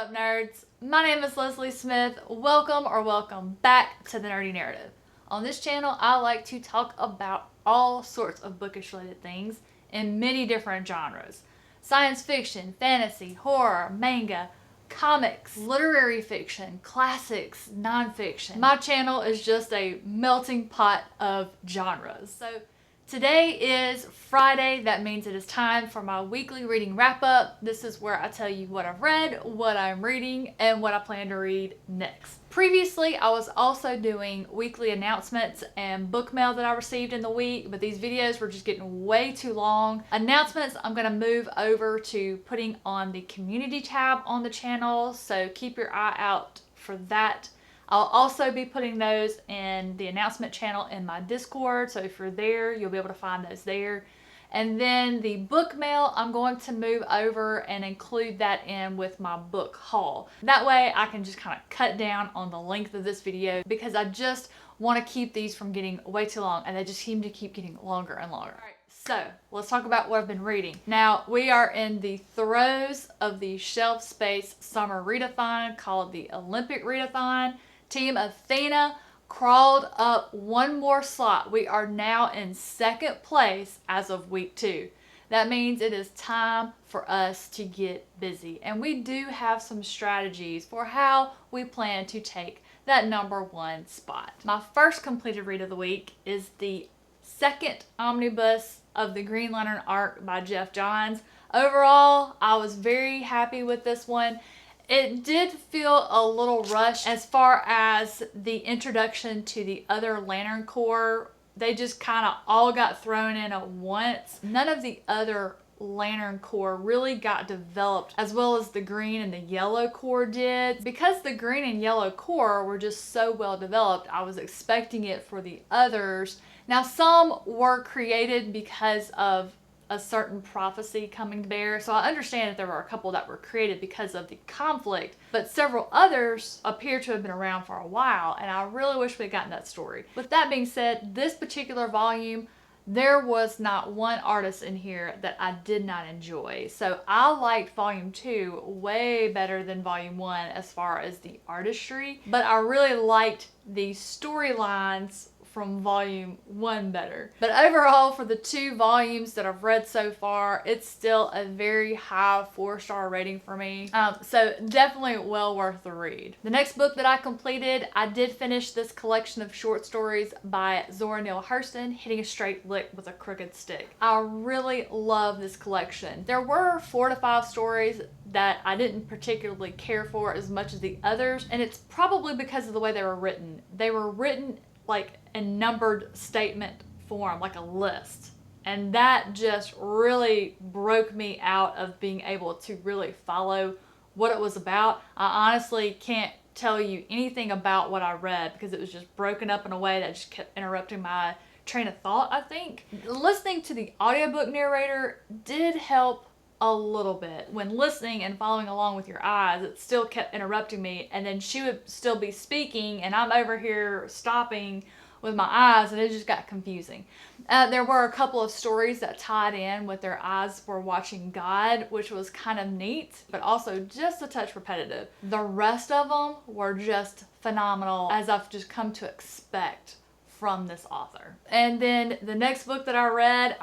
up, nerds? My name is Leslie Smith. Welcome back to the Nerdy Narrative. On this channel, I like to talk about all sorts of bookish related things in many different genres. Science fiction, fantasy, horror, manga, comics, literary fiction, classics, nonfiction. My channel is just a melting pot of genres. So today is Friday. That means it is time for my weekly reading wrap up. This is where I tell you what I've read, what I'm reading, and what I plan to read next. Previously, I was also doing weekly announcements and book mail that I received in the week, but these videos were just getting way too long. Announcements, I'm going to move over to putting on the community tab on the channel, so keep your eye out for that. I'll also be putting those in the announcement channel in my Discord, so if you're there, you'll be able to find those there. And then the book mail, I'm going to move over and include that in with my book haul. That way I can just kind of cut down on the length of this video because I just want to keep these from getting way too long, and they just seem to keep getting longer and longer. All right, so let's talk about what I've been reading. Now, we are in the throes of the shelf space summer readathon called the Olympic Readathon. Team Athena crawled up one more slot. We are now in second place as of week 2. That means it is time for us to get busy. And we do have some strategies for how we plan to take that #1 spot. My first completed read of the week is the second omnibus of the Green Lantern arc by Jeff Johns. Overall, I was very happy with this one. It did feel a little rushed as far as the introduction to the other Lantern Corps. They just kind of all got thrown in at once. None of the other Lantern Corps really got developed as well as the Green and the Yellow Corps did. Because the Green and Yellow Corps were just so well developed, I was expecting it for the others. Now, some were created because of a certain prophecy coming to bear, so I understand that there were a couple that were created because of the conflict, but several others appear to have been around for a while, and I really wish we'd gotten that story. With that being said, this particular volume, there was not one artist in here that I did not enjoy. So I liked volume 2 way better than volume 1 as far as the artistry, but I really liked the storylines from volume 1 better. But overall, for the 2 volumes that I've read so far, it's still a very high 4-star rating for me. So definitely well worth the read. The next book that I completed, I did finish this collection of short stories by Zora Neale Hurston, Hitting a Straight Lick with a Crooked Stick. I really love this collection. There were 4 to 5 stories that I didn't particularly care for as much as the others, and it's probably because of the way they were written. They were written like a numbered statement form, like a list. And that just really broke me out of being able to really follow what it was about. I honestly can't tell you anything about what I read because it was just broken up in a way that just kept interrupting my train of thought, I think. Listening to the audiobook narrator did help a little bit. When listening and following along with your eyes, it still kept interrupting me, and then she would still be speaking and I'm over here stopping with my eyes, and it just got confusing. There were a couple of stories that tied in with their eyes were watching God, which was kind of neat, but also just a touch repetitive. The rest of them were just phenomenal, as I've just come to expect from this author. And then the next book that I read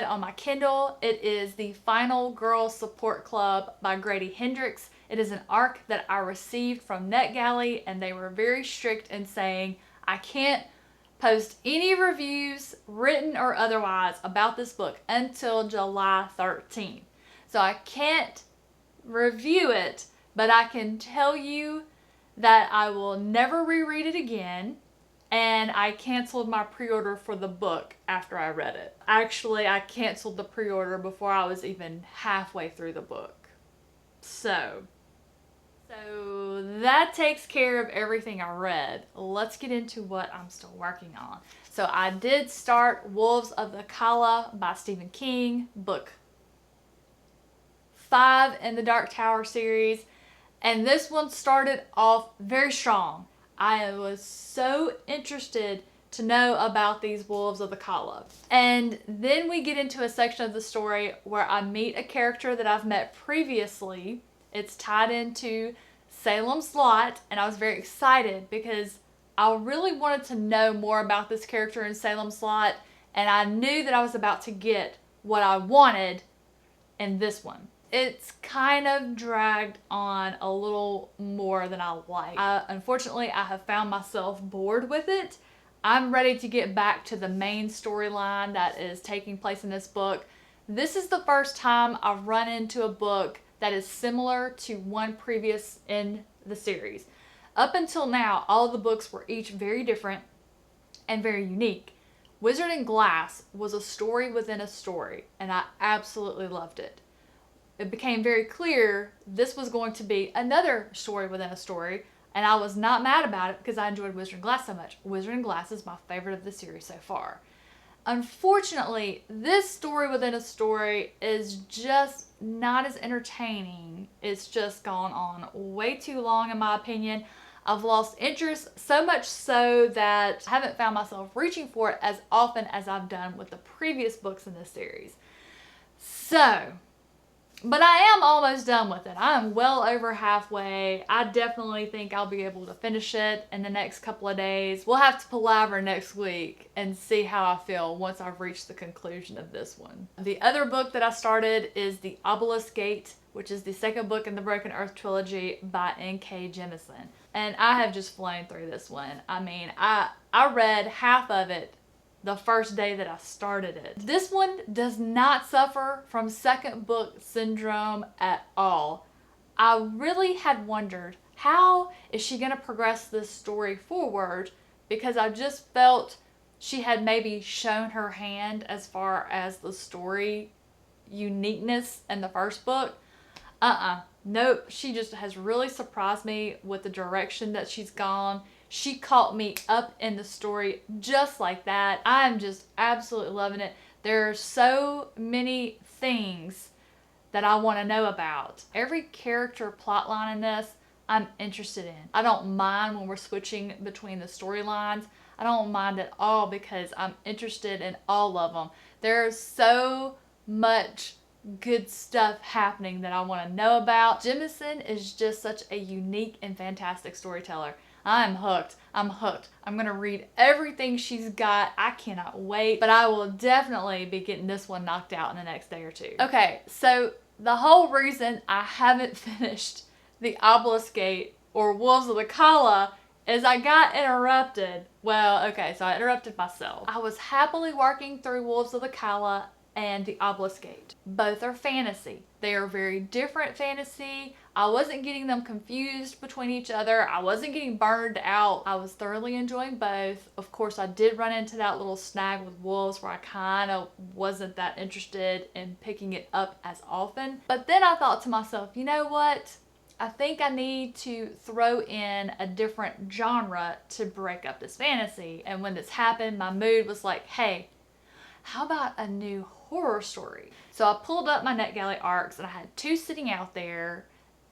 on my Kindle. It is The Final Girl Support Club by Grady Hendrix. It is an arc that I received from NetGalley, and they were very strict in saying I can't post any reviews, written or otherwise, about this book until July 13th. So I can't review it, but I can tell you that I will never reread it again. And I canceled my pre-order for the book after I read it. Actually, I canceled the pre-order before I was even halfway through the book. So that takes care of everything I read. Let's get into what I'm still working on. So I did start Wolves of the Kala by Stephen King, book 5 in the Dark Tower series. And this one started off very strong. I was so interested to know about these wolves of the Kala. And then we get into a section of the story where I meet a character that I've met previously. It's tied into Salem's Lot, and I was very excited because I really wanted to know more about this character in Salem's Lot, and I knew that I was about to get what I wanted in this one. It's kind of dragged on a little more than I like. Unfortunately, I have found myself bored with it. I'm ready to get back to the main storyline that is taking place in this book. This is the first time I've run into a book that is similar to one previous in the series. Up until now, all of the books were each very different and very unique. Wizard and Glass was a story within a story, and I absolutely loved it. It became very clear this was going to be another story within a story, and I was not mad about it because I enjoyed Wizard and Glass so much. Wizard and Glass is my favorite of the series so far. Unfortunately, this story within a story is just not as entertaining. It's just gone on way too long in my opinion. I've lost interest, so much so that I haven't found myself reaching for it as often as I've done with the previous books in this series. But I am almost done with it. I am well over halfway. I definitely think I'll be able to finish it in the next couple of days. We'll have to palaver next week and see how I feel once I've reached the conclusion of this one. The other book that I started is The Obelisk Gate, which is the second book in the Broken Earth trilogy by N.K. Jemisin. And I have just flown through this one. I mean, I read half of it the first day that I started it. This one does not suffer from second book syndrome at all. I really had wondered, how is she going to progress this story forward? Because I just felt she had maybe shown her hand as far as the story uniqueness in the first book. Nope, she just has really surprised me with the direction that she's gone. She caught me up in the story just like that. I'm just absolutely loving it. There are so many things that I want to know about. Every character plotline in this, I'm interested in. I don't mind when we're switching between the storylines. I don't mind at all because I'm interested in all of them. There's so much good stuff happening that I want to know about. Jemisin is just such a unique and fantastic storyteller. I'm hooked. I'm hooked. I'm going to read everything she's got. I cannot wait. But I will definitely be getting this one knocked out in the next day or two. Okay, so the whole reason I haven't finished The Obelisk Gate or Wolves of the Kala is I got interrupted. Well, okay, so I interrupted myself. I was happily working through Wolves of the Kala and The Obelisk Gate. Both are fantasy. They are very different fantasy. I wasn't getting them confused between each other. I wasn't getting burned out. I was thoroughly enjoying both. Of course, I did run into that little snag with Wolves where I kind of wasn't that interested in picking it up as often. But then I thought to myself, you know what? I think I need to throw in a different genre to break up this fantasy. And when this happened, my mood was like, hey, how about a new horror story? So I pulled up my NetGalley ARCs and I had two sitting out there,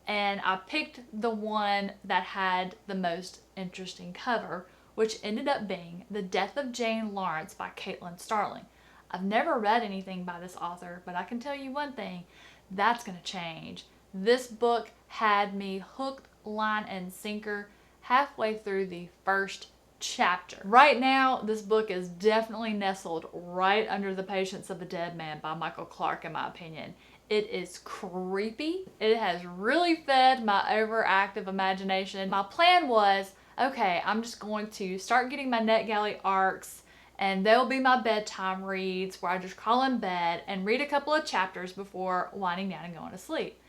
and I picked the one that had the most interesting cover, which ended up being The Death of Jane Lawrence by Caitlin Starling. I've never read anything by this author, but I can tell you one thing, that's going to change. This book had me hooked, line, and sinker halfway through the first chapter. Right now, this book is definitely nestled right under The Patience of a Dead Man by Michael Clark, in my opinion. It is creepy. It has really fed my overactive imagination. My plan was, okay, I'm just going to start getting my NetGalley ARCs, and they'll be my bedtime reads where I just crawl in bed and read a couple of chapters before winding down and going to sleep.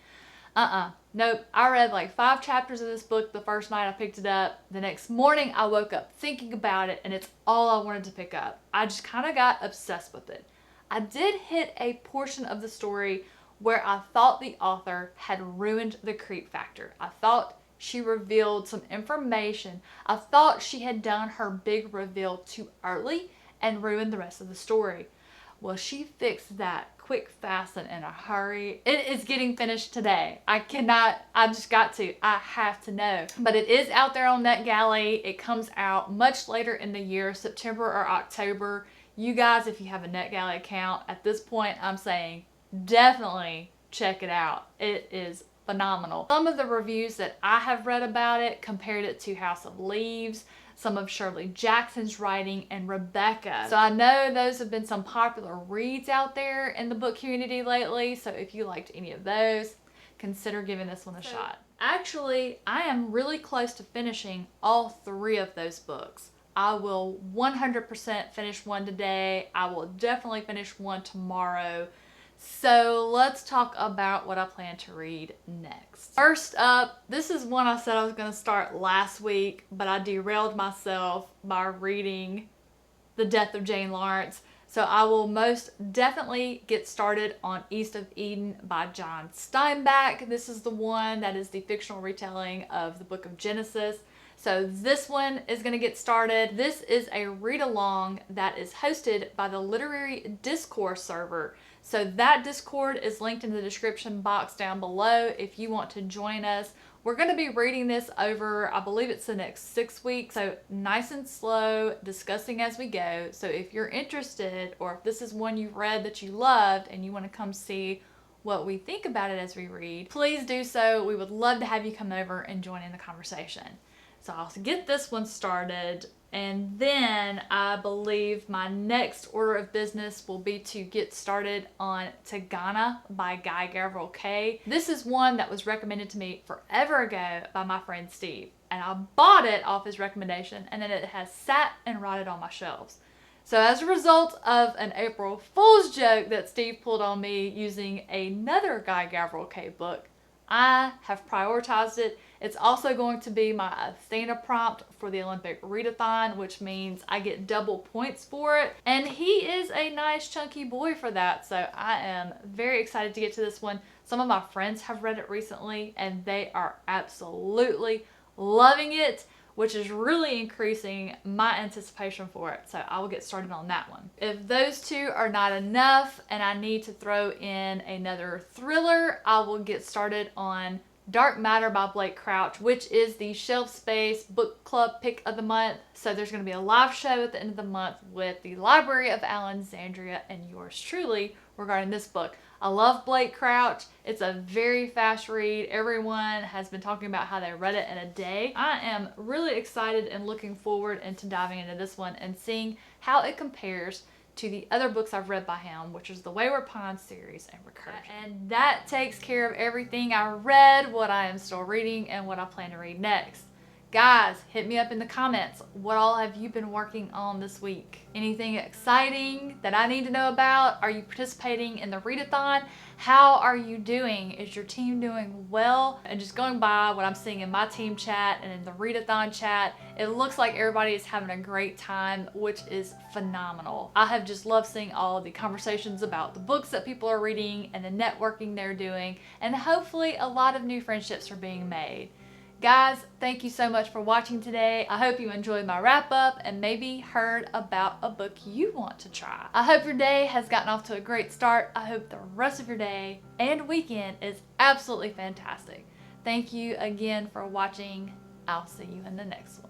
Nope. I read like 5 chapters of this book the first night I picked it up. The next morning I woke up thinking about it, and it's all I wanted to pick up. I just kind of got obsessed with it. I did hit a portion of the story where I thought the author had ruined the creep factor. I thought she revealed some information. I thought she had done her big reveal too early and ruined the rest of the story. Well, she fixed that quick, fast, and in a hurry. It is getting finished today. I have to know. But it is out there on NetGalley. It comes out much later in the year, September or October. You guys, if you have a NetGalley account, at this point, I'm saying definitely check it out. It is phenomenal. Some of the reviews that I have read about it compared it to House of Leaves, some of Shirley Jackson's writing, and Rebecca. So I know those have been some popular reads out there in the book community lately, so if you liked any of those, consider giving this one a shot. Actually, I am really close to finishing all 3 of those books. I will 100% finish one today. I will definitely finish one tomorrow. So let's talk about what I plan to read next. First up, this is one I said I was going to start last week, but I derailed myself by reading The Death of Jane Lawrence. So I will most definitely get started on East of Eden by John Steinbeck. This is the one that is the fictional retelling of the book of Genesis. So this one is going to get started. This is a read-along that is hosted by the Literary Discourse server. So that Discord is linked in the description box down below if you want to join us. We're going to be reading this over, I believe it's the next 6 weeks, so nice and slow, discussing as we go. So if you're interested, or if this is one you've read that you loved and you want to come see what we think about it as we read, please do so. We would love to have you come over and join in the conversation. So I'll get this one started, and then I believe my next order of business will be to get started on Tagana by Guy Gavriel Kay. This is one that was recommended to me forever ago by my friend Steve, and I bought it off his recommendation, and then it has sat and rotted on my shelves. So as a result of an April Fool's joke that Steve pulled on me using another Guy Gavriel Kay book, I have prioritized it. It's also going to be my Athena prompt for the Olympic Readathon, which means I get double points for it. And he is a nice chunky boy for that, so I am very excited to get to this one. Some of my friends have read it recently, and they are absolutely loving it, which is really increasing my anticipation for it. So I will get started on that one. If those 2 are not enough and I need to throw in another thriller, I will get started on Dark Matter by Blake Crouch, which is the Shelf Space Book Club pick of the month. So there's going to be a live show at the end of the month with the Library of Alexandria and yours truly regarding this book. I love Blake Crouch. It's a very fast read. Everyone has been talking about how they read it in a day. I am really excited and looking forward into diving into this one and seeing how it compares to the other books I've read by him, which is the Wayward Pines series and Recursion. And that takes care of everything I read, what I am still reading, and what I plan to read next. Guys, hit me up in the comments. What all have you been working on this week? Anything exciting that I need to know about? Are you participating in the Readathon? How are you doing? Is your team doing well? And just going by what I'm seeing in my team chat and in the Readathon chat, it looks like everybody is having a great time, which is phenomenal. I have just loved seeing all the conversations about the books that people are reading and the networking they're doing, and hopefully a lot of new friendships are being made. Guys, thank you so much for watching today. I hope you enjoyed my wrap up and maybe heard about a book you want to try. I hope your day has gotten off to a great start. I hope the rest of your day and weekend is absolutely fantastic. Thank you again for watching. I'll see you in the next one.